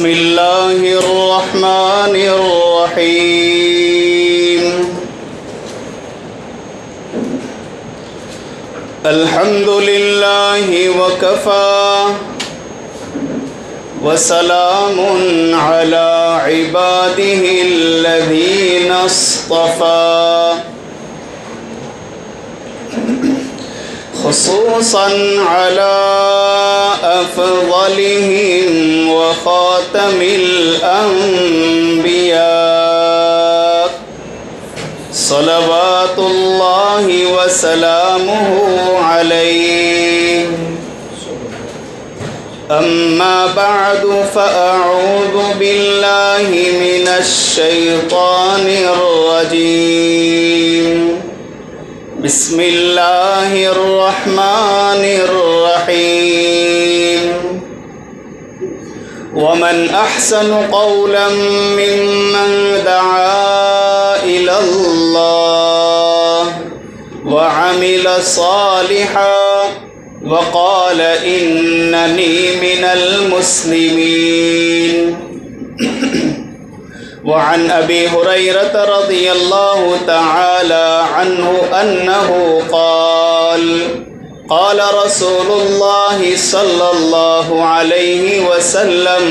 بسم اللہ الرحمن الرحیم الحمد للہ وکفى وسلام علی عباده الذین اصطفى خصوصا على أفضلهم وخاتم الأنبياء صلوات الله وسلامه عليه أما بعد فأعوذ بالله من الشيطان الرجيم بسم اللہ الرحمن الرحیم ومن احسن قولا ممن دعا الى اللہ وعمل صالحا وقال اننی من المسلمین وعن ابی ہریرہ رضی اللہ تعالی عنہ انہ قال قال رسول اللہ صلی اللہ علیہ وسلم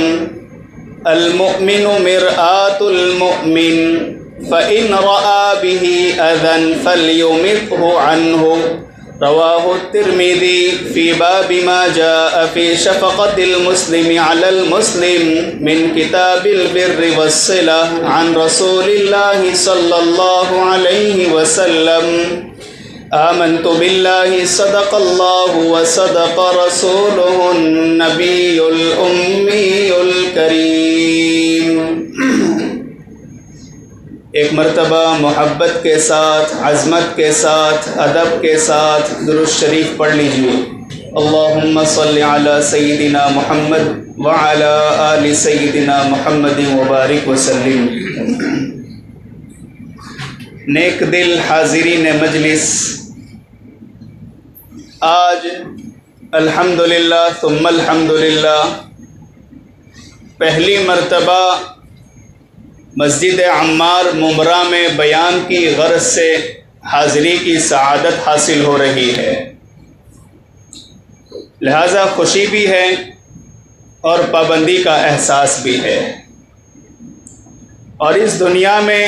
المؤمن مرآة المؤمن فإن رأى به أذى فليمطه عنه رواہ الترمذی فی باب ما جاء فی شفقۃ المسلم علی المسلم من کتاب البر والصلہ عن رسول اللہ صلی اللہ علیہ وسلم آمنت باللہ صدق اللہ وصدق رسولہ النبی الأمی الکریم۔ ایک مرتبہ محبت کے ساتھ، عظمت کے ساتھ، ادب کے ساتھ درود شریف پڑھ لیجیے۔ اللہم صلی علی سیدنا محمد وعلی آل سیدنا محمد وبارک وسلم۔ نیک دل حاضرین مجلس، آج الحمدللہ ثم الحمدللہ پہلی مرتبہ مسجد عمار ممرہ میں بیان کی غرض سے حاضری کی سعادت حاصل ہو رہی ہے، لہذا خوشی بھی ہے اور پابندی کا احساس بھی ہے۔ اور اس دنیا میں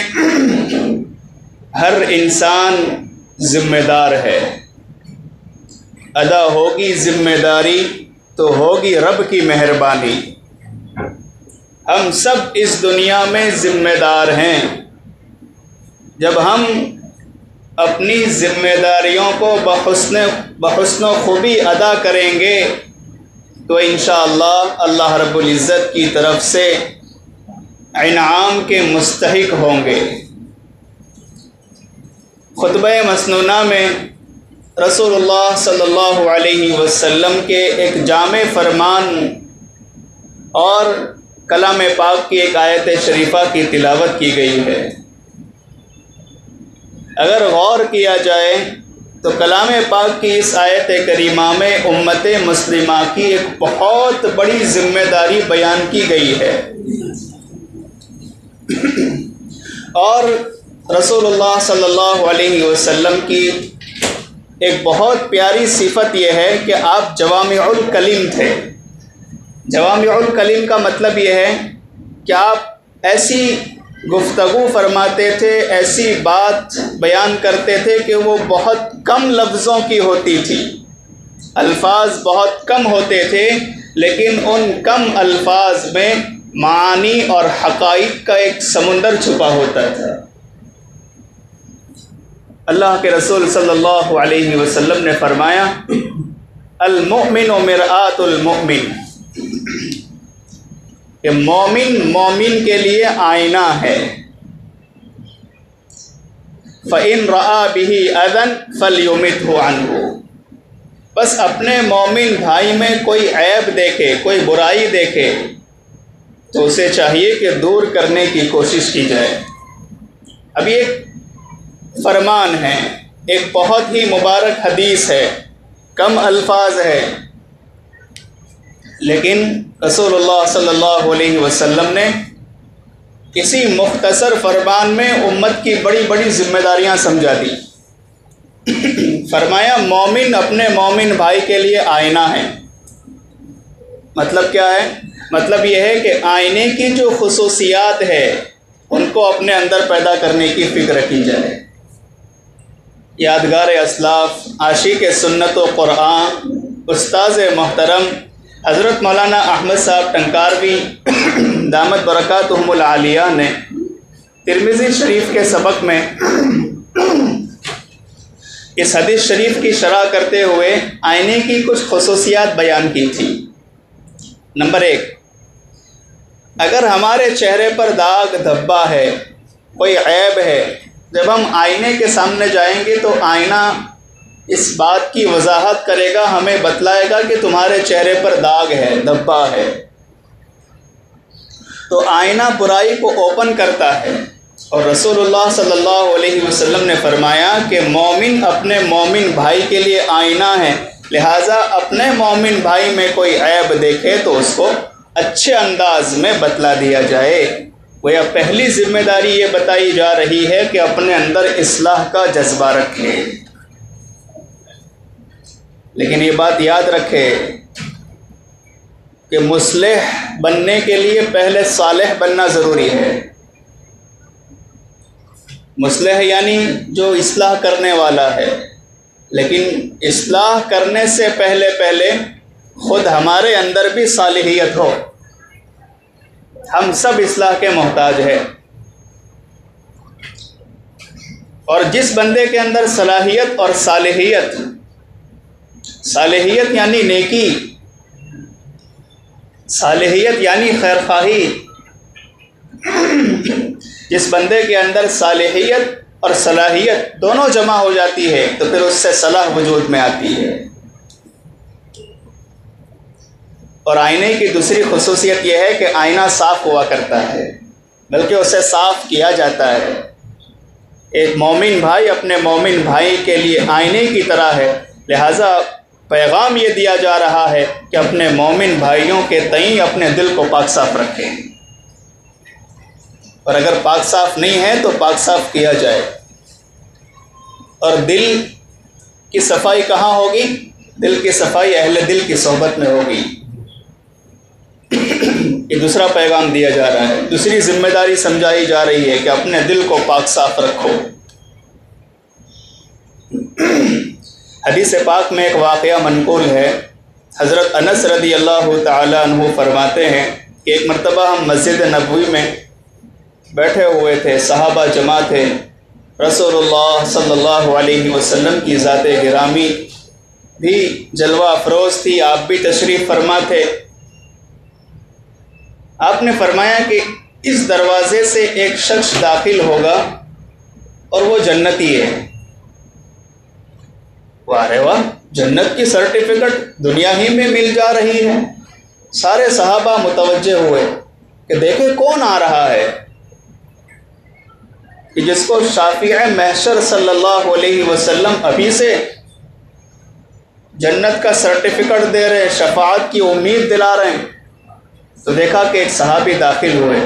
ہر انسان ذمہ دار ہے، ادا ہوگی ذمہ داری تو ہوگی رب کی مہربانی۔ ہم سب اس دنیا میں ذمہ دار ہیں۔ جب ہم اپنی ذمہ داریوں کو بحسن و خوبی ادا کریں گے تو انشاءاللہ اللہ رب العزت کی طرف سے انعام کے مستحق ہوں گے۔ خطبہ مسنونہ میں رسول اللہ صلی اللہ علیہ وسلم کے ایک جامع فرمان اور کلام پاک کی ایک آیت شریفہ کی تلاوت کی گئی ہے۔ اگر غور کیا جائے تو کلام پاک کی اس آیت کریمہ میں امت مسلمہ کی ایک بہت بڑی ذمہ داری بیان کی گئی ہے، اور رسول اللہ صلی اللہ علیہ وسلم کی ایک بہت پیاری صفت یہ ہے کہ آپ جوامع الکلم تھے۔ جوامع الکلم کا مطلب یہ ہے کہ آپ ایسی گفتگو فرماتے تھے، ایسی بات بیان کرتے تھے کہ وہ بہت کم لفظوں کی ہوتی تھی، الفاظ بہت کم ہوتے تھے، لیکن ان کم الفاظ میں معانی اور حقائق کا ایک سمندر چھپا ہوتا تھا۔ اللہ کے رسول صلی اللہ علیہ وسلم نے فرمایا المؤمن مرآۃ المؤمن، کہ مومن کے لیے آئینہ ہے۔ فَإِن رَأَى بِهِ أَذًى فَلْيُمِتْهُ عَنْهُ، بس اپنے مومن بھائی میں کوئی عیب دیکھے، کوئی برائی دیکھے تو اسے چاہیے کہ دور کرنے کی کوشش کی جائے۔ اب یہ فرمان ہے، ایک بہت ہی مبارک حدیث ہے، کم الفاظ ہے، لیکن رسول اللہ صلی اللہ علیہ وسلم نے اسی مختصر فرمان میں امت کی بڑی بڑی ذمہ داریاں سمجھا دی۔ فرمایا مومن اپنے مومن بھائی کے لیے آئینہ ہے۔ مطلب کیا ہے؟ مطلب یہ ہے کہ آئینے کی جو خصوصیات ہے ان کو اپنے اندر پیدا کرنے کی فکر کی جائے۔ یادگار اسلاف، عاشق سنت و قرآن، استاذ محترم حضرت مولانا احمد صاحب ٹنکاروی دامت برکاتہم العالیہ نے ترمذی شریف کے سبق میں اس حدیث شریف کی شرح کرتے ہوئے آئینے کی کچھ خصوصیات بیان کی تھی۔ نمبر 1، اگر ہمارے چہرے پر داغ دھبا ہے، کوئی عیب ہے، جب ہم آئینے کے سامنے جائیں گے تو آئینہ اس بات کی وضاحت کرے گا، ہمیں بتلائے گا کہ تمہارے چہرے پر داغ ہے، دھبا ہے۔ تو آئینہ برائی کو اوپن کرتا ہے، اور رسول اللہ صلی اللہ علیہ وسلم نے فرمایا کہ مومن اپنے مومن بھائی کے لیے آئینہ ہے، لہٰذا اپنے مومن بھائی میں کوئی عیب دیکھے تو اس کو اچھے انداز میں بتلا دیا جائے۔ گویا پہلی ذمہ داری یہ بتائی جا رہی ہے کہ اپنے اندر اصلاح کا جذبہ رکھے، لیکن یہ بات یاد رکھے کہ مصلح بننے کے لیے پہلے صالح بننا ضروری ہے۔ مصلح یعنی جو اصلاح کرنے والا ہے، لیکن اصلاح کرنے سے پہلے خود ہمارے اندر بھی صالحیت ہو۔ ہم سب اصلاح کے محتاج ہیں، اور جس بندے کے اندر صلاحیت اور صالحیت یعنی نیکی، صالحیت یعنی خیر خواہی، جس بندے کے اندر صالحیت اور صلاحیت دونوں جمع ہو جاتی ہے تو پھر اس سے صلاح وجود میں آتی ہے۔ اور آئینے کی دوسری خصوصیت یہ ہے کہ آئینہ صاف ہوا کرتا ہے، بلکہ اسے صاف کیا جاتا ہے۔ ایک مومن بھائی اپنے مومن بھائی کے لیے آئینے کی طرح ہے، لہٰذا پیغام یہ دیا جا رہا ہے کہ اپنے مومن بھائیوں کے تئیں اپنے دل کو پاک صاف رکھیں، اور اگر پاک صاف نہیں ہے تو پاک صاف کیا جائے۔ اور دل کی صفائی کہاں ہوگی؟ دل کی صفائی اہل دل کی صحبت میں ہوگی۔ یہ دوسرا پیغام دیا جا رہا ہے، دوسری ذمہ داری سمجھائی جا رہی ہے کہ اپنے دل کو پاک صاف رکھو۔ حدیث پاک میں ایک واقعہ منقول ہے، حضرت انس رضی اللہ تعالی عنہ فرماتے ہیں کہ ایک مرتبہ ہم مسجد نبوی میں بیٹھے ہوئے تھے، صحابہ جمع تھے، رسول اللہ صلی اللہ علیہ وسلم کی ذات گرامی بھی جلوہ افروز تھی، آپ بھی تشریف فرما تھے۔ آپ نے فرمایا کہ اس دروازے سے ایک شخص داخل ہوگا اور وہ جنتی ہے۔ واہ رے واہ، جنت کی سرٹیفکیٹ دنیا ہی میں مل جا رہی ہے۔ سارے صحابہ متوجہ ہوئے کہ دیکھیں کون آ رہا ہے، کہ جس کو شافع محشر صلی اللہ علیہ وسلم ابھی سے جنت کا سرٹیفکیٹ دے رہے، شفاعت کی امید دلا رہے ہیں۔ تو دیکھا کہ ایک صحابی داخل ہوئے،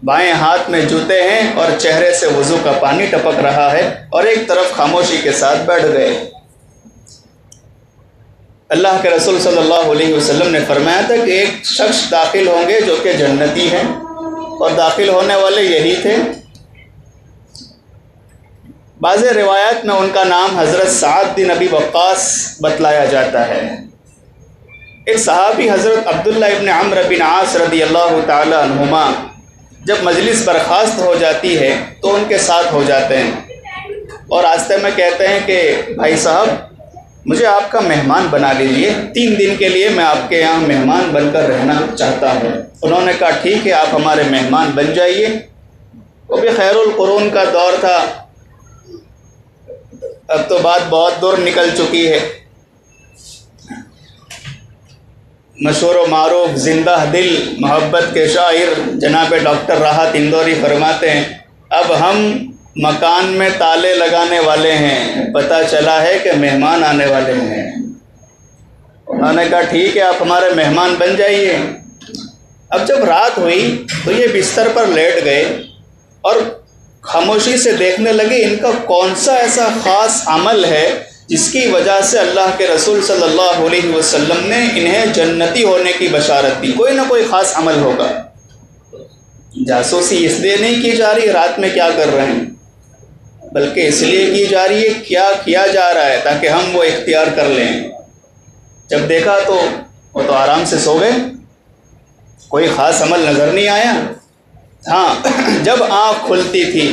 بائیں ہاتھ میں جوتے ہیں اور چہرے سے وضو کا پانی ٹپک رہا ہے، اور ایک طرف خاموشی کے ساتھ بیٹھ گئے۔ اللہ کے رسول صلی اللہ علیہ وسلم نے فرمایا تھا کہ ایک شخص داخل ہوں گے جو کہ جنتی ہیں، اور داخل ہونے والے یہی تھے۔ بعض روایات میں ان کا نام حضرت سعد بن ابی وقاص بتلایا جاتا ہے۔ ایک صحابی حضرت عبداللہ ابن عمرو بن عاص رضی اللہ تعالی عنہما جب مجلس برخاست ہو جاتی ہے تو ان کے ساتھ ہو جاتے ہیں، اور راستے میں کہتے ہیں کہ بھائی صاحب مجھے آپ کا مہمان بنا لیجیے، 3 دن کے لیے میں آپ کے یہاں مہمان بن کر رہنا چاہتا ہوں۔ انہوں نے کہا ٹھیک ہے، آپ ہمارے مہمان بن جائیے۔ وہ بھی خیر القرون کا دور تھا، اب تو بات بہت دور نکل چکی ہے۔ مشہور و معروف زندہ دل محبت کے شاعر جناب ڈاکٹر راحت اندوری فرماتے ہیں، اب ہم مکان میں تالے لگانے والے ہیں، پتہ چلا ہے کہ مہمان آنے والے ہیں۔ انہوں نے کہا ٹھیک ہے آپ ہمارے مہمان بن جائیے۔ اب جب رات ہوئی تو یہ بستر پر لیٹ گئے اور خاموشی سے دیکھنے لگے ان کا کون سا ایسا خاص عمل ہے جس کی وجہ سے اللہ کے رسول صلی اللہ علیہ وسلم نے انہیں جنتی ہونے کی بشارت دی۔ کوئی نہ کوئی خاص عمل ہوگا۔ جاسوسی اس لیے نہیں کی جا رہی رات میں کیا کر رہے ہیں، بلکہ اس لیے کی جا رہی ہے کیا کیا جا رہا ہے تاکہ ہم وہ اختیار کر لیں۔ جب دیکھا تو وہ تو آرام سے سو گئے، کوئی خاص عمل نظر نہیں آیا۔ ہاں جب آنکھ کھلتی تھی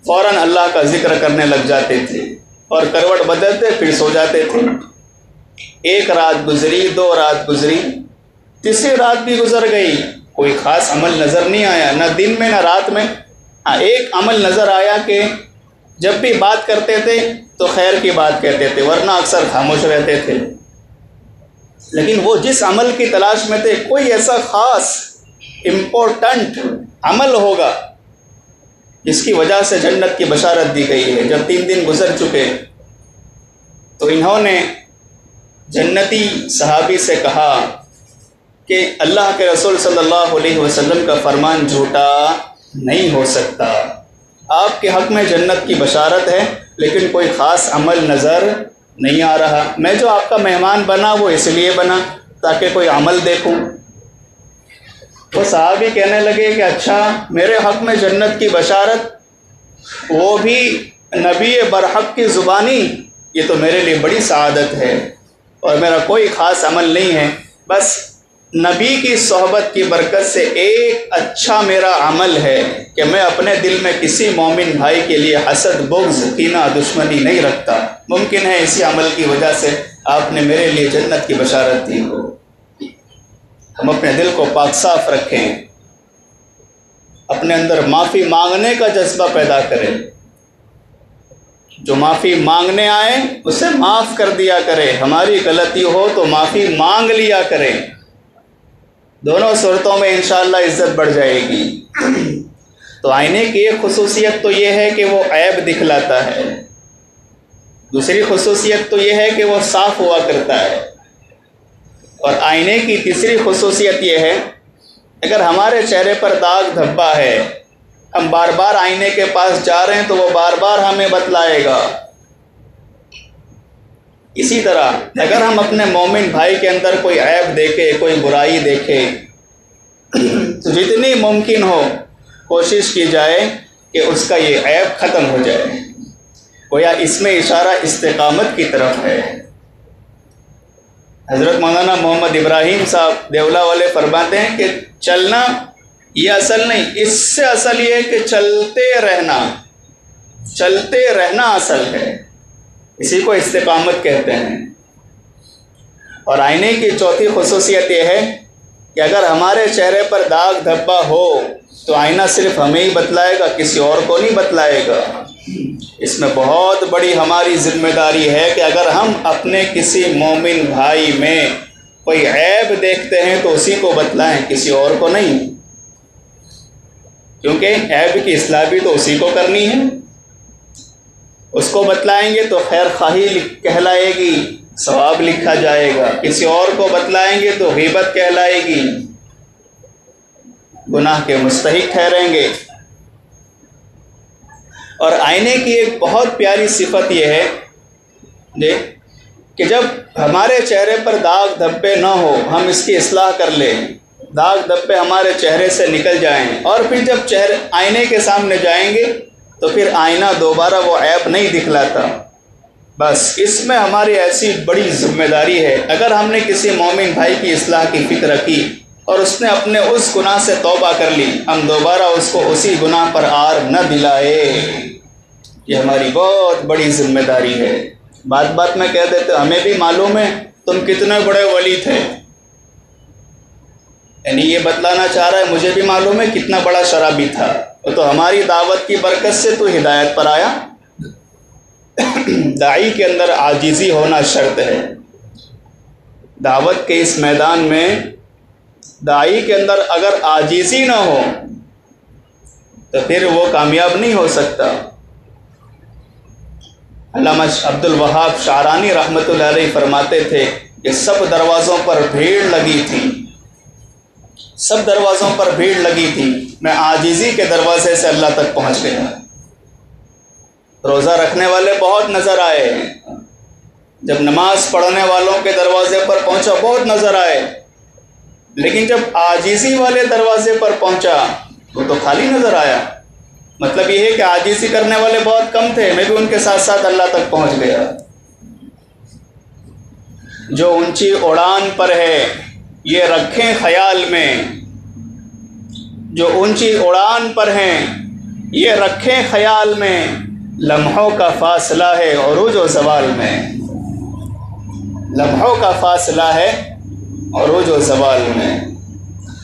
فوراً اللہ کا ذکر کرنے لگ جاتے تھے اور کروٹ بدلتے پھر سو جاتے تھے۔ ایک رات گزری، 2 رات گزری، تیسری رات بھی گزر گئی، کوئی خاص عمل نظر نہیں آیا، نہ دن میں نہ رات میں۔ ہاں ایک عمل نظر آیا کہ جب بھی بات کرتے تھے تو خیر کی بات کہتے تھے، ورنہ اکثر خاموش رہتے تھے۔ لیکن وہ جس عمل کی تلاش میں تھے کوئی ایسا خاص امپورٹنٹ عمل ہوگا جس کی وجہ سے جنت کی بشارت دی گئی ہے۔ جب 3 دن گزر چکے تو انہوں نے جنتی صحابی سے کہا کہ اللہ کے رسول صلی اللہ علیہ وسلم کا فرمان جھوٹا نہیں ہو سکتا، آپ کے حق میں جنت کی بشارت ہے لیکن کوئی خاص عمل نظر نہیں آ رہا۔ میں جو آپ کا مہمان بنا وہ اس لیے بنا تاکہ کوئی عمل دیکھوں۔ وہ صحابی کہنے لگے کہ اچھا میرے حق میں جنت کی بشارت، وہ بھی نبی برحق کی زبانی، یہ تو میرے لیے بڑی سعادت ہے اور میرا کوئی خاص عمل نہیں ہے، بس نبی کی صحبت کی برکت سے ایک اچھا میرا عمل ہے کہ میں اپنے دل میں کسی مومن بھائی کے لیے حسد، بغض، کینہ، دشمنی نہیں رکھتا۔ ممکن ہے اسی عمل کی وجہ سے آپ نے میرے لیے جنت کی بشارت دی ہو۔ ہم اپنے دل کو پاک صاف رکھیں، اپنے اندر معافی مانگنے کا جذبہ پیدا کریں، جو معافی مانگنے آئے اسے معاف کر دیا کرے، ہماری غلطی ہو تو معافی مانگ لیا کریں، دونوں صورتوں میں انشاءاللہ عزت بڑھ جائے گی۔ تو آئینے کی ایک خصوصیت تو یہ ہے کہ وہ عیب دکھلاتا ہے، دوسری خصوصیت تو یہ ہے کہ وہ صاف ہوا کرتا ہے، اور آئینے کی تیسری خصوصیت یہ ہے اگر ہمارے چہرے پر داغ دھبا ہے، ہم بار بار آئینے کے پاس جا رہے ہیں تو وہ بار بار ہمیں بتلائے گا۔ اسی طرح اگر ہم اپنے مومن بھائی کے اندر کوئی عیب دیکھے، کوئی برائی دیکھے، تو جتنی ممکن ہو کوشش کی جائے کہ اس کا یہ عیب ختم ہو جائے، گویا اس میں اشارہ استقامت کی طرف ہے۔ حضرت مولانا محمد ابراہیم صاحب دیولا والے فرماتے ہیں کہ چلنا یہ اصل نہیں، اس سے اصل یہ ہے کہ چلتے رہنا اصل ہے، اسی کو استقامت کہتے ہیں۔ اور آئینے کی چوتھی خصوصیت یہ ہے کہ اگر ہمارے چہرے پر داغ دھبا ہو تو آئینہ صرف ہمیں ہی بتلائے گا، کسی اور کو نہیں بتلائے گا۔ اس میں بہت بڑی ہماری ذمہ داری ہے کہ اگر ہم اپنے کسی مومن بھائی میں کوئی عیب دیکھتے ہیں تو اسی کو بتلائیں، کسی اور کو نہیں، کیونکہ عیب کی اصلاح بھی تو اسی کو کرنی ہے۔ اس کو بتلائیں گے تو خیر خواہی کہلائے گی، ثواب لکھا جائے گا، کسی اور کو بتلائیں گے تو غیبت کہلائے گی، گناہ کے مستحق ٹھہریں گے۔ اور آئینے کی ایک بہت پیاری صفت یہ ہے کہ جب ہمارے چہرے پر داغ دھبے نہ ہو، ہم اس کی اصلاح کر لیں، داغ دھبے ہمارے چہرے سے نکل جائیں، اور پھر جب آئینے کے سامنے جائیں گے تو پھر آئینہ دوبارہ وہ عیب نہیں دکھلاتا۔ بس اس میں ہماری ایسی بڑی ذمہ داری ہے، اگر ہم نے کسی مومن بھائی کی اصلاح کی فکر کی اور اس نے اپنے اس گناہ سے توبہ کر لی، ہم دوبارہ اس کو اسی گناہ پر آر نہ دلائے، یہ ہماری بہت بڑی ذمہ داری ہے۔ بات بات میں کہہ دیتے ہمیں بھی معلوم ہے تم کتنے بڑے ولی تھے، یعنی یہ بتلانا چاہ رہا ہے مجھے بھی معلوم ہے کتنا بڑا شرابی تھا، وہ تو ہماری دعوت کی برکت سے تو ہدایت پر آیا۔ داعی کے اندر عاجزی ہونا شرط ہے، دعوت کے اس میدان میں داعی کے اندر اگر عاجزی نہ ہو تو پھر وہ کامیاب نہیں ہو سکتا۔ علامہ عبد الوہاب شعرانی رحمۃ اللہ علیہ فرماتے تھے کہ کہ سب دروازوں پر بھیڑ لگی تھی، سب دروازوں پر بھیڑ لگی تھی، میں عاجزی کے دروازے سے اللہ تک پہنچ گیا۔ روزہ رکھنے والے بہت نظر آئے، جب نماز پڑھنے والوں کے دروازے پر پہنچا بہت نظر آئے، لیکن جب عاجزی والے دروازے پر پہنچا وہ تو خالی نظر آیا۔ مطلب یہ ہے کہ عاجزی کرنے والے بہت کم تھے، میں بھی ان کے ساتھ ساتھ اللہ تک پہنچ گیا۔ جو اونچی اڑان پر ہے یہ رکھیں خیال میں، جو اونچی اڑان پر ہیں یہ رکھیں خیال میں، لمحوں کا فاصلہ ہے عروج و زوال میں، لمحوں کا فاصلہ ہے عروج و زوال میں۔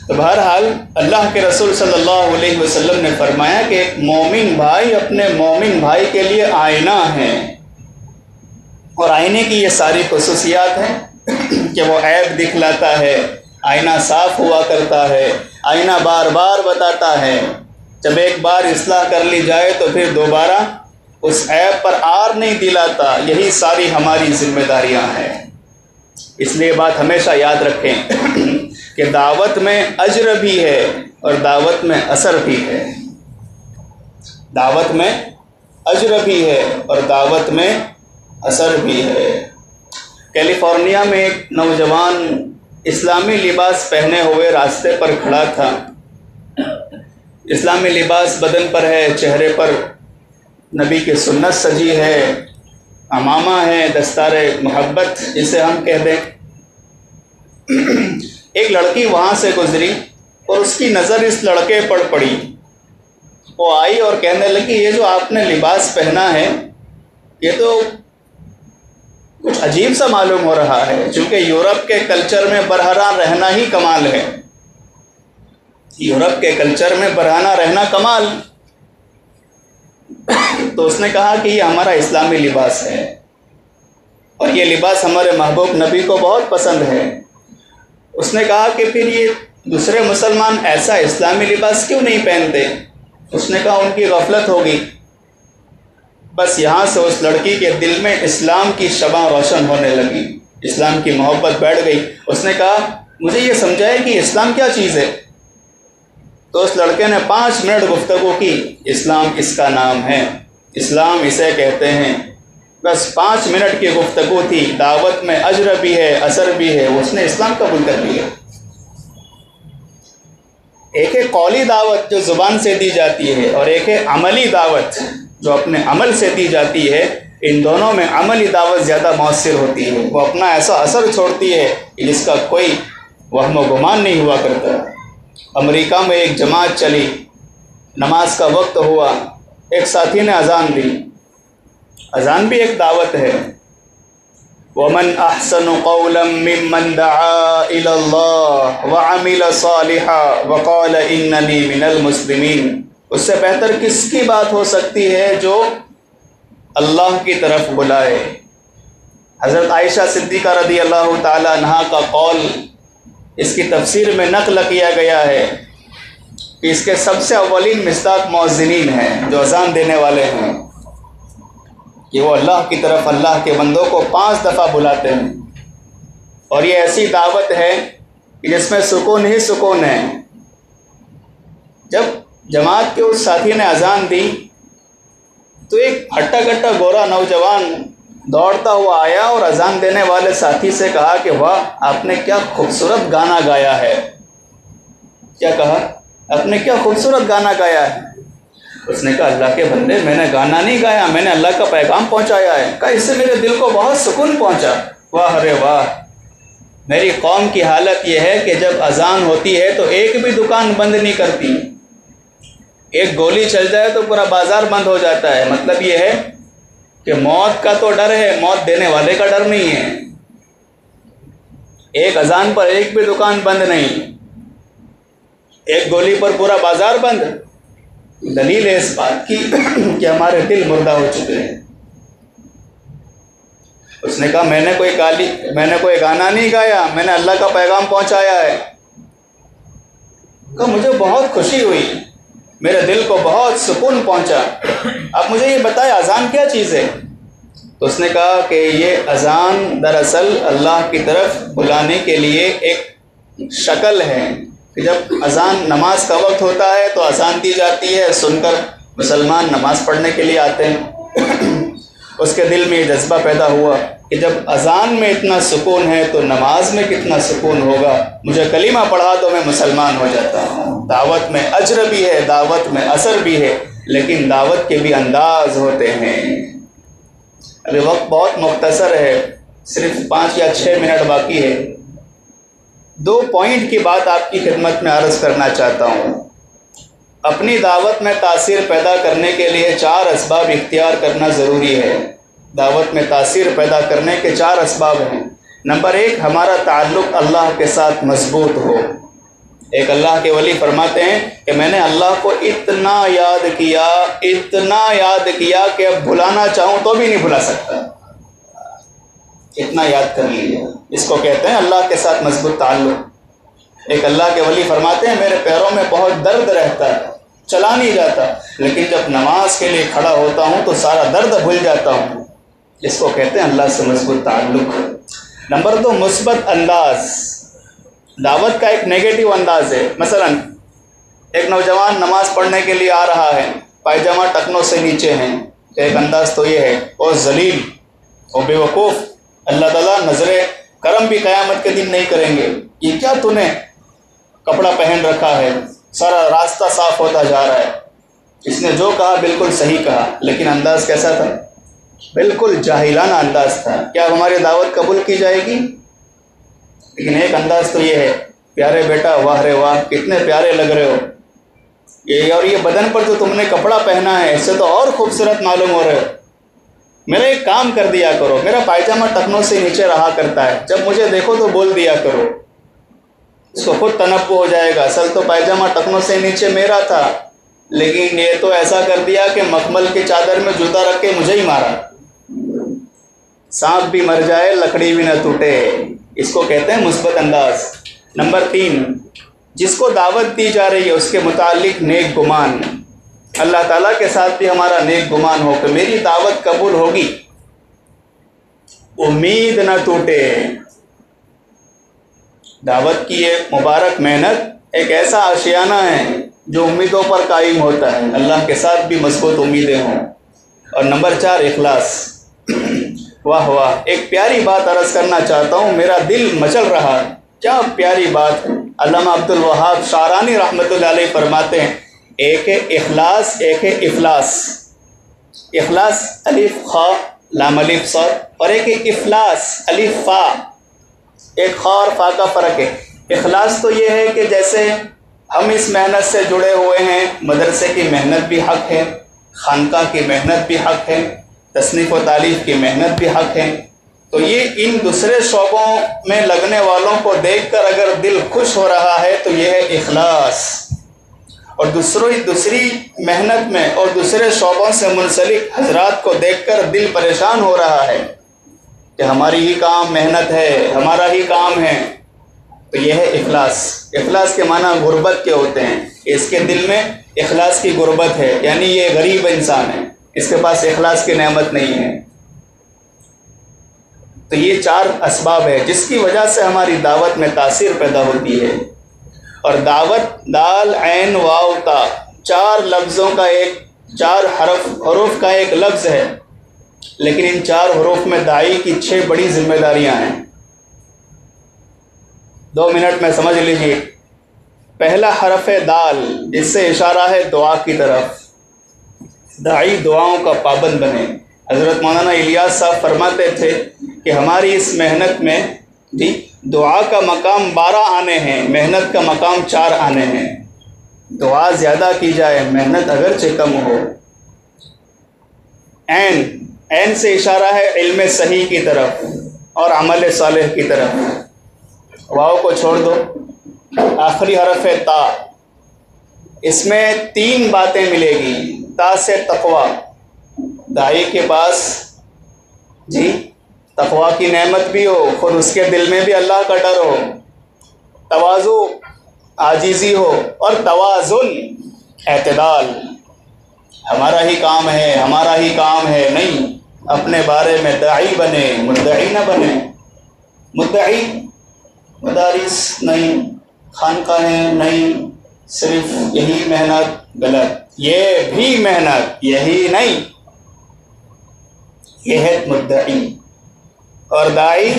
تو بہرحال اللہ کے رسول صلی اللہ علیہ وسلم نے فرمایا کہ ایک مومن بھائی اپنے مومن بھائی کے لیے آئینہ ہے، اور آئینے کی یہ ساری خصوصیات ہیں کہ وہ عیب دکھلاتا ہے، آئینہ صاف ہوا کرتا ہے، آئینہ بار بار بتاتا ہے، جب ایک بار اصلاح کر لی جائے تو پھر دوبارہ اس عیب پر آر نہیں دلاتا۔ یہی ساری ہماری ذمہ داریاں ہیں۔ اس لیے بات ہمیشہ یاد رکھیں کہ دعوت میں اجر بھی ہے اور دعوت میں اثر بھی ہے، دعوت میں اجر بھی ہے اور دعوت میں اثر بھی ہے۔ کیلیفورنیا میں ایک نوجوان اسلامی لباس پہنے ہوئے راستے پر کھڑا تھا، اسلامی لباس بدن پر ہے، چہرے پر نبی کی سنت سجی ہے، عمامہ ہے، دستار محبت جسے ہم کہہ دیں۔ ایک لڑکی وہاں سے گزری اور اس کی نظر اس لڑکے پر پڑی، وہ آئی اور کہنے لگی یہ جو آپ نے لباس پہنا ہے یہ تو کچھ عجیب سا معلوم ہو رہا ہے، چونکہ یورپ کے کلچر میں برہنہ رہنا ہی کمال ہے، یورپ کے کلچر میں برہنہ رہنا کمال۔ تو اس نے کہا کہ یہ ہمارا اسلامی لباس ہے اور یہ لباس ہمارے محبوب نبی کو بہت پسند ہے۔ اس نے کہا کہ پھر یہ دوسرے مسلمان ایسا اسلامی لباس کیوں نہیں پہنتے؟ اس نے کہا ان کی غفلت ہوگی۔ بس یہاں سے اس لڑکی کے دل میں اسلام کی شمع روشن ہونے لگی، اسلام کی محبت بیٹھ گئی۔ اس نے کہا مجھے یہ سمجھائے کہ اسلام کیا چیز ہے؟ تو اس لڑکے نے 5 منٹ گفتگو کی، اسلام اس کا نام ہے، اسلام اسے کہتے ہیں۔ بس 5 منٹ کی گفتگو تھی، دعوت میں اجر بھی ہے اثر بھی ہے، اس نے اسلام قبول کر لیا۔ ایک ہے قولی دعوت جو زبان سے دی جاتی ہے، اور ایک ہے عملی دعوت جو اپنے عمل سے دی جاتی ہے۔ ان دونوں میں عملی دعوت زیادہ مؤثر ہوتی ہے، وہ اپنا ایسا اثر چھوڑتی ہے کہ جس کا کوئی وہم و گمان نہیں ہوا کرتا۔ امریکہ میں ایک جماعت چلی، نماز کا وقت ہوا، ایک ساتھی نے اذان دی، اذان بھی ایک دعوت ہے۔ وَمَنْ أَحْسَنُ قَوْلًا مِّمَّنْ دَعَا إِلَى اللَّهِ وَعَمِلَ صَالِحًا وَقَالَ إِنَّنِي مِنَ الْمُسْلِمِينَ۔ اس سے بہتر کس کی بات ہو سکتی ہے جو اللہ کی طرف بلائے۔ حضرت عائشہ صدیقہ رضی اللہ تعالی عنہا کا قول اس کی تفسیر میں نقل کیا گیا ہے کہ اس کے سب سے اولین مصداق مؤذنین ہیں، جو اذان دینے والے ہیں، کہ وہ اللہ کی طرف اللہ کے بندوں کو 5 دفعہ بلاتے ہیں، اور یہ ایسی دعوت ہے کہ جس میں سکون ہی سکون ہے۔ جب جماعت کے اس ساتھی نے اذان دی تو ایک ہٹا کٹا گورا نوجوان دوڑتا ہوا آیا اور اذان دینے والے ساتھی سے کہا کہ واہ آپ نے کیا خوبصورت گانا گایا ہے۔ کیا کہا؟ آپ نے کیا خوبصورت گانا گایا ہے۔ اس نے کہا اللہ کے بندے میں نے گانا نہیں گایا، میں نے اللہ کا پیغام پہنچایا ہے۔ کہا اس سے میرے دل کو بہت سکون پہنچا۔ واہ رے واہ، میری قوم کی حالت یہ ہے کہ جب اذان ہوتی ہے تو ایک بھی دکان بند نہیں کرتی، ایک گولی چل جائے تو پورا بازار بند ہو جاتا ہے۔ مطلب یہ ہے کہ موت کا تو ڈر ہے، موت دینے والے کا ڈر نہیں ہے۔ ایک اذان پر ایک بھی دکان بند نہیں، ایک گولی پر پورا بازار بند۔ دلیل ہے اس بات کی کہ ہمارے دل مردہ ہو چکے ہیں۔ اس نے کہا میں نے کوئی گانا نہیں گایا، میں نے اللہ کا پیغام پہنچایا ہے۔ کہا مجھے بہت خوشی ہوئی، میرے دل کو بہت سکون پہنچا۔ آپ مجھے یہ بتائیں اذان کیا چیز ہے؟ تو اس نے کہا کہ یہ اذان دراصل اللہ کی طرف بلانے کے لیے ایک شکل ہے کہ جب اذان نماز کا وقت ہوتا ہے تو اذان دی جاتی ہے، سن کر مسلمان نماز پڑھنے کے لیے آتے ہیں۔ اس کے دل میں یہ جذبہ پیدا ہوا کہ جب اذان میں اتنا سکون ہے تو نماز میں کتنا سکون ہوگا، مجھے کلمہ پڑھا تو میں مسلمان ہو جاتا ہوں۔ دعوت میں اجر بھی ہے، دعوت میں اثر بھی ہے، لیکن دعوت کے بھی انداز ہوتے ہیں۔ ابھی وقت بہت مختصر ہے، صرف 5 یا 6 منٹ باقی ہے۔ 2 پوائنٹ کی بات آپ کی خدمت میں عرض کرنا چاہتا ہوں۔ اپنی دعوت میں تاثیر پیدا کرنے کے لیے 4 اسباب اختیار کرنا ضروری ہے۔ دعوت میں تاثیر پیدا کرنے کے 4 اسباب ہیں۔ نمبر 1، ہمارا تعلق اللہ کے ساتھ مضبوط ہو۔ ایک اللہ کے ولی فرماتے ہیں کہ میں نے اللہ کو اتنا یاد کیا کہ اب بھلانا چاہوں تو بھی نہیں بھلا سکتا، اتنا یاد کر لیا۔ اس کو کہتے ہیں اللہ کے ساتھ مضبوط تعلق۔ ایک اللہ کے ولی فرماتے ہیں میرے پیروں میں بہت درد رہتا ہے، چلا نہیں جاتا، لیکن جب نماز کے لیے کھڑا ہوتا ہوں تو سارا درد بھول جاتا ہوں۔ اس کو کہتے ہیں اللہ سے مضبوط تعلق۔ نمبر 2، مثبت انداز۔ دعوت کا ایک نیگیٹو انداز ہے۔ مثلا ایک نوجوان نماز پڑھنے کے لیے آ رہا ہے، پائجامہ ٹکنوں سے نیچے ہیں، ایک انداز تو یہ ہے اور ذلیل اور بے وقوف، اللہ تعالیٰ نظر کرم بھی قیامت کے دن نہیں کریں گے، یہ کیا تو نے کپڑا پہن رکھا ہے، سارا راستہ صاف ہوتا جا رہا ہے۔ اس نے جو کہا بالکل صحیح کہا، لیکن انداز کیسا تھا؟ بالکل جاہلانہ انداز تھا۔ کیا ہماری دعوت قبول کی جائے گی؟ لیکن ایک انداز تو یہ ہے، پیارے بیٹا واہ رے واہ، کتنے پیارے لگ رہے ہو، یہ بدن پر جو تم نے کپڑا پہنا ہے اس سے تو اور خوبصورت معلوم ہو رہے ہو، میرا ایک کام کر دیا کرو، میرا پائجامہ ٹکنوں سے نیچے رہا کرتا ہے، جب مجھے دیکھو تو بول دیا کرو۔ اس کو خود تنبہ ہو جائے گا، اصل تو پائجامہ ٹکنوں سے نیچے میرا تھا، لیکن یہ تو ایسا کر دیا کہ مخمل کی چادر میں جوتا رکھ کے مجھے ہی مارا۔ سانپ بھی مر جائے لکڑی بھی نہ ٹوٹے، اس کو کہتے ہیں مثبت انداز۔ نمبر 3، جس کو دعوت دی جا رہی ہے اس کے متعلق نیک گمان۔ اللہ تعالیٰ کے ساتھ بھی ہمارا نیک گمان ہو کہ میری دعوت قبول ہوگی، امید نہ ٹوٹے۔ دعوت کی ایک مبارک محنت ایک ایسا آشیانہ ہے جو امیدوں پر قائم ہوتا ہے، اللہ کے ساتھ بھی مضبوط امیدیں ہوں۔ اور نمبر 4، اخلاص۔ واہ واہ، ایک پیاری بات عرض کرنا چاہتا ہوں، میرا دل مچل رہا، کیا پیاری بات۔ علامہ عبد الوہاب شعرانی رحمۃ اللہ علیہ فرماتے ہیں ایک ہے اخلاص، ایک ہے افلاس۔ اخلاص الف خا لام الف صاد، اور ایک ہے افلاس الف فا، ایک خا اور فا کا فرق ہے۔ اخلاص تو یہ ہے کہ جیسے ہم اس محنت سے جڑے ہوئے ہیں، مدرسے کی محنت بھی حق ہے، خانقاہ کی محنت بھی حق ہے، تصنیف و تالیف کی محنت بھی حق ہے، تو یہ ان دوسرے شعبوں میں لگنے والوں کو دیکھ کر اگر دل خوش ہو رہا ہے تو یہ ہے اخلاص۔ اور دوسری محنت میں اور دوسرے شعبوں سے منسلک حضرات کو دیکھ کر دل پریشان ہو رہا ہے کہ ہماری ہی کام محنت ہے، ہمارا ہی کام ہے، تو یہ ہے اخلاص۔ اخلاص کے معنی غربت کے ہوتے ہیں، اس کے دل میں اخلاص کی غربت ہے، یعنی یہ غریب انسان ہے، اس کے پاس اخلاص کی نعمت نہیں ہے۔ تو یہ 4 اسباب ہے جس کی وجہ سے ہماری دعوت میں تاثیر پیدا ہوتی ہے۔ اور دعوت دال عین واو تا 4 لفظوں کا 4 حروف کا ایک لفظ ہے، لیکن ان 4 حروف میں داعی کی 6 بڑی ذمہ داریاں ہیں۔ 2 منٹ میں سمجھ لیجیے۔ پہلا حرف ہے دال، جس سے اشارہ ہے دعا کی طرف، داعی دعاؤں کا پابند بنے۔ حضرت مولانا الیاس صاحب فرماتے تھے کہ ہماری اس محنت میں دعا کا مقام 12 آنے ہیں، محنت کا مقام 4 آنے ہیں۔ دعا زیادہ کی جائے، محنت اگرچہ کم ہو۔ عین سے اشارہ ہے علم صحیح کی طرف اور عمل صالح کی طرف۔ واو کو چھوڑ دو، آخری حرف ہے تا، اس میں 3 باتیں ملے گی۔ تا سے تقوی، داعی کے پاس تقوی کی نعمت بھی ہو، خود اس کے دل میں بھی اللہ کا ڈر ہو، تواضع عاجزی ہو، اور توازن اعتدال۔ ہمارا ہی کام ہے، ہمارا ہی کام ہے نہیں، اپنے بارے میں داعی بنے، مدعی نہ بنے۔ مدعی مدارس نہیں، خانقاہیں نہیں، صرف یہی محنت، غلط، یہ بھی محنت، یہی نہیں، یہ ہے مدعی۔ اور داعی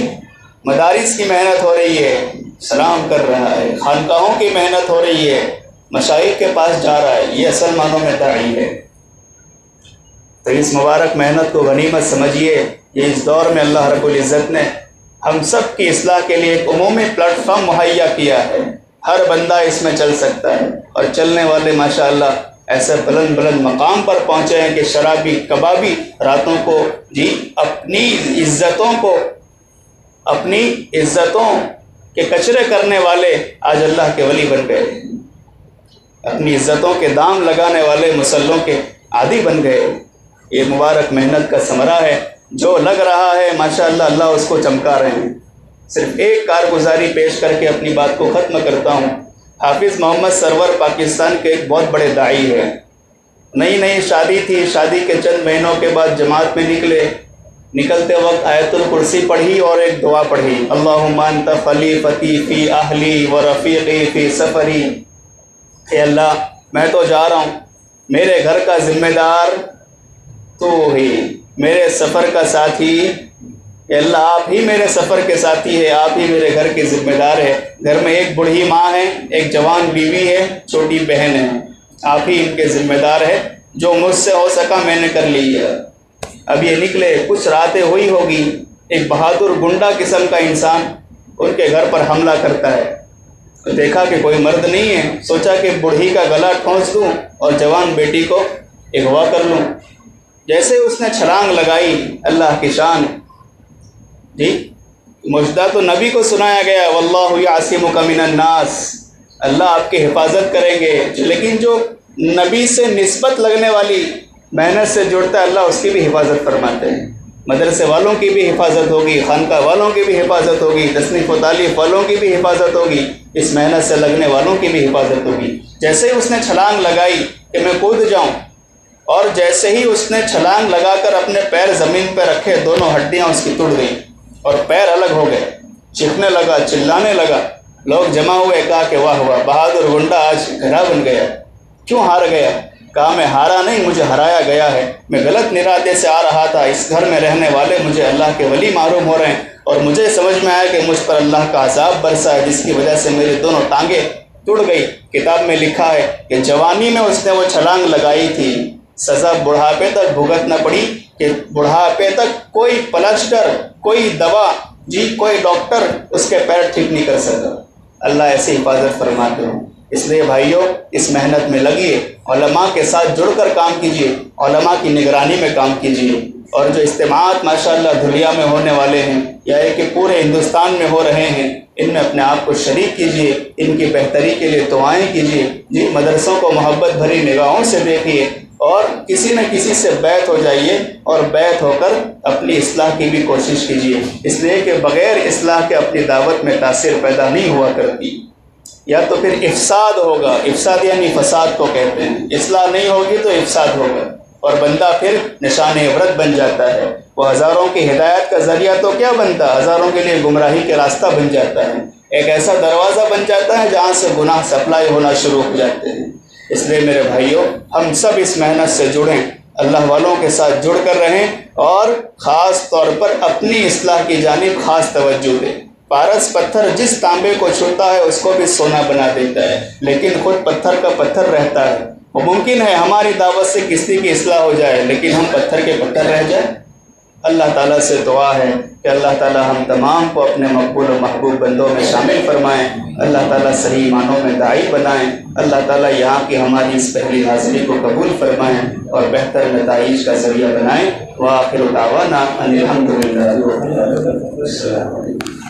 مدارس کی محنت ہو رہی ہے، سلام کر رہا ہے، خانقاہوں کی محنت ہو رہی ہے، مشائخ کے پاس جا رہا ہے، یہ اصل معنوں میں داعی ہے۔ تو اس مبارک محنت کو غنیمت سمجھیے۔ یہ اس دور میں اللہ رب العزت نے ہم سب کی اصلاح کے لیے ایک عمومی پلیٹ فارم مہیا کیا ہے، ہر بندہ اس میں چل سکتا ہے، اور چلنے والے ماشاءاللہ ایسے بلند بلند مقام پر پہنچے ہیں کہ شرابی کبابی راتوں کو اپنی عزتوں کے کچرے کرنے والے آج اللہ کے ولی بن گئے، اپنی عزتوں کے دام لگانے والے مسلوں کے عادی بن گئے۔ یہ مبارک محنت کا ثمرہ ہے، جو لگ رہا ہے ماشاءاللہ اللہ اس کو چمکا رہے ہیں۔ صرف ایک کارگزاری پیش کر کے اپنی بات کو ختم کرتا ہوں۔ حافظ محمد سرور پاکستان کے ایک بہت بڑے داعی ہیں۔ نئی شادی تھی، شادی کے چند مہینوں کے بعد جماعت میں نکلتے وقت آیت الکرسی پڑھی اور ایک دعا پڑھی، اللہم انت خلیفتی فی اہلی و رفیقی فی سفری۔ اے اللہ، میں تو جا رہا ہوں، میرے گھر کا ذمہ دار تو ہی، میرے سفر کا ساتھی، اے اللہ آپ ہی میرے سفر کے ساتھی ہے، آپ ہی میرے گھر کے ذمہ دار ہے۔ گھر میں ایک بوڑھی ماں ہے، ایک جوان بیوی ہے، چھوٹی بہن ہے، آپ ہی ان کے ذمہ دار ہے۔ جو مجھ سے ہو سکا میں نے کر لی ہے۔ اب یہ نکلے، کچھ راتیں ہوئی ہوگی، ایک بہادر گنڈا قسم کا انسان ان کے گھر پر حملہ کرتا ہے۔ دیکھا کہ کوئی مرد نہیں ہے، سوچا کہ بوڑھی کا گلا ٹھونس دوں اور جوان بیٹی کو اغوا کر لوں۔ جیسے اس نے چھلانگ لگائی، اللہ کی شان، مجدہ تو نبی کو سنایا گیا، واللہ یعصمک من الناس، اللہ آپ کی حفاظت کریں گے۔ لیکن جو نبی سے نسبت لگنے والی محنت سے جڑتا ہے، اللہ اس کی بھی حفاظت فرماتے ہیں۔ مدرسے والوں کی بھی حفاظت ہوگی، خانقاہ والوں کی بھی حفاظت ہوگی، تصنیف و تالیف والوں کی بھی حفاظت ہوگی، اس محنت سے لگنے والوں کی بھی حفاظت ہوگی۔ جیسے ہی اس نے چھلانگ لگائی کہ میں کود جاؤں، اور جیسے ہی اس نے چھلانگ لگا کر اپنے پیر زمین پہ رکھے، دونوں ہڈیاں اس کی ٹوٹ گئیں اور پیر الگ ہو گئے، چیخنے لگا، چلانے لگا، لوگ جمع ہوئے، کہا کہ واہ واہ، بہادر گنڈا آج گھرا بن گیا۔ کیوں ہار گیا؟ کہا میں ہارا نہیں، مجھے ہرایا گیا ہے، میں غلط ارادے سے آ رہا تھا، اس گھر میں رہنے والے مجھے اللہ کے ولی معلوم ہو رہے ہیں، اور مجھے سمجھ میں آیا کہ مجھ پر اللہ کا عذاب برسا ہے، جس کی وجہ سے میری دونوں ٹانگیں ٹوٹ گئی۔ کتاب میں لکھا ہے کہ جوانی میں اس نے وہ چھلانگ لگائی تھی، سزا بڑھاپے تک بھگتنا پڑی، کہ بڑھاپے تک کوئی پلسٹر، کوئی دوا، کوئی ڈاکٹر اس کے پیر ٹھیک نہیں کر سکا۔ اللہ ایسی حفاظت فرماتے ہوں۔ اس لیے بھائیوں، اس محنت میں لگیے، علماء کے ساتھ جڑ کر کام کیجیے، علماء کی نگرانی میں کام کیجیے، اور جو اجتماعات ماشاءاللہ دھلیا میں ہونے والے ہیں، یا کہ پورے ہندوستان میں ہو رہے ہیں، ان میں اپنے آپ کو شریک کیجیے، ان کی بہتری کے لیے دعائیں کیجیے، مدرسوں کو محبت بھری نگاہوں سے دیکھیے، اور کسی نہ کسی سے بیعت ہو جائیے، اور بیعت ہو کر اپنی اصلاح کی بھی کوشش کیجیے، اس لیے کہ بغیر اصلاح کے اپنی دعوت میں تاثیر پیدا نہیں ہوا کرتی، یا تو پھر افساد ہوگا۔ افساد یعنی فساد کو کہتے ہیں، اصلاح نہیں ہوگی تو افساد ہوگا، اور بندہ پھر نشان عبرت بن جاتا ہے، وہ ہزاروں کی ہدایت کا ذریعہ تو کیا بنتا، ہزاروں کے لیے گمراہی کے راستہ بن جاتا ہے، ایک ایسا دروازہ بن جاتا ہے جہاں سے گناہ سپلائی ہونا شروع ہو جاتے ہیں۔ اس لیے میرے بھائیوں، ہم سب اس محنت سے جڑیں، اللہ والوں کے ساتھ جڑ کر رہیں، اور خاص طور پر اپنی اصلاح کی جانب خاص توجہ دیں۔ پارس پتھر جس تانبے کو چھوتا ہے اس کو بھی سونا بنا دیتا ہے، لیکن خود پتھر کا پتھر رہتا ہے۔ وہ ممکن ہے ہماری دعوت سے کسی کی اصلاح ہو جائے، لیکن ہم پتھر کے پتھر رہ جائیں۔ اللہ تعالیٰ سے دعا ہے کہ اللہ تعالیٰ ہم تمام کو اپنے مقبول و محبوب بندوں میں شامل فرمائیں، اللہ تعالیٰ صحیح معنوں میں داعی بنائیں، اللہ تعالیٰ یہاں کی ہماری اس پہلی حاضری کو قبول فرمائیں اور بہتر نتائج کا ذریعہ بنائیں۔ وآخر دعوانا ان الحمد للہ رب العالمین۔